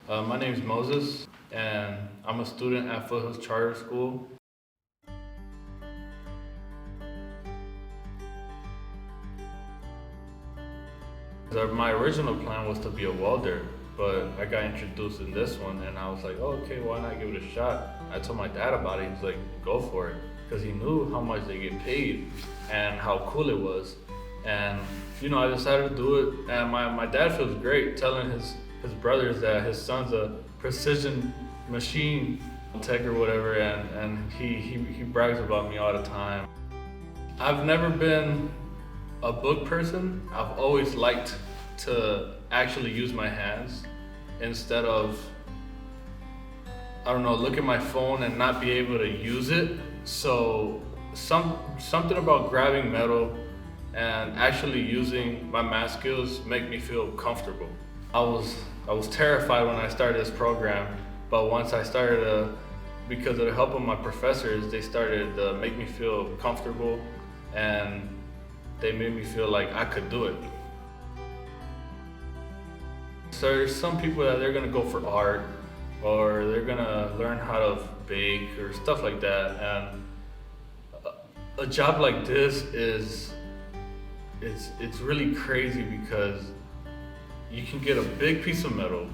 My name is Moses, and I'm a student at Foothills Charter School. My original plan was to be a welder, but I got introduced in this one, and I was like, oh, okay, why not give it a shot? I told my dad about it. He's like, go for it, because he knew how much they get paid and how cool it was. And I decided to do it, and my dad feels great telling his brothers that his son's a precision machine tech or whatever, and he brags about me all the time. I've never been a book person. I've always liked to actually use my hands instead of, I don't know, look at my phone and not be able to use it. So something about grabbing metal and actually using my math skills make me feel comfortable. I was terrified when I started this program, but once I started because of the help of my professors, they started to make me feel comfortable, and they made me feel like I could do it. So there's some people that they're gonna go for art, or they're gonna learn how to bake or stuff like that, and a job like this it's really crazy because you can get a big piece of metal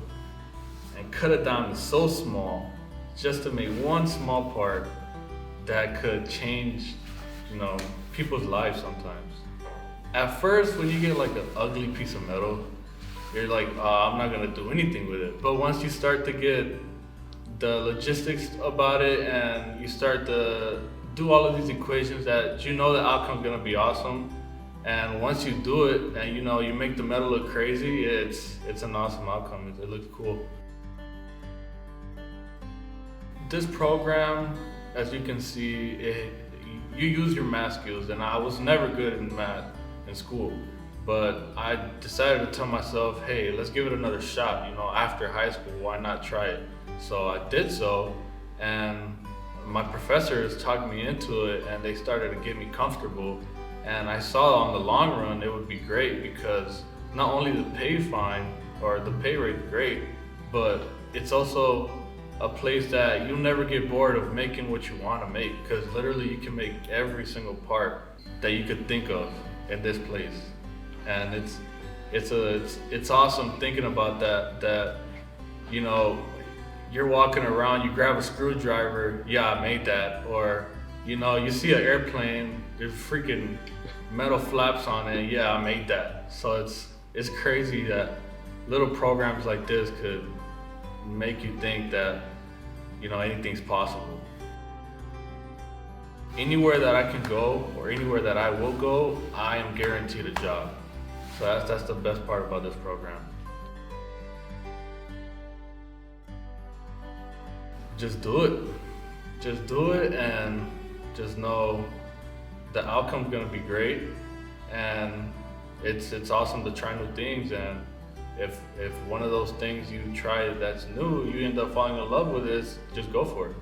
and cut it down to so small just to make one small part that could change, people's lives sometimes. At first, when you get like an ugly piece of metal, you're like, oh, I'm not gonna do anything with it. But once you start to get the logistics about it and you start to do all of these equations that the outcome's gonna be awesome. And once you do it and you make the metal look crazy, it's an awesome outcome. It looks cool. This program, as you can see, you use your math skills, and I was never good in math in school. But I decided to tell myself, hey, let's give it another shot. After high school, why not try it? So I did so, and my professors talked me into it, and they started to get me comfortable. And I saw on the long run it would be great because not only the pay fine or the pay rate great, but it's also a place that you'll never get bored of making what you want to make, because literally you can make every single part that you could think of in this place. And it's awesome thinking about that you're walking around, you grab a screwdriver, yeah, I made that. Or you see an airplane, there's freaking metal flaps on it, yeah, I made that. So it's crazy that little programs like this could make you think that anything's possible. Anywhere that I can go or anywhere that I will go, I am guaranteed a job. So that's the best part about this program. Just do it, and just know the outcome's gonna be great, and it's awesome to try new things. And if one of those things you try that's new, you end up falling in love with it, just go for it.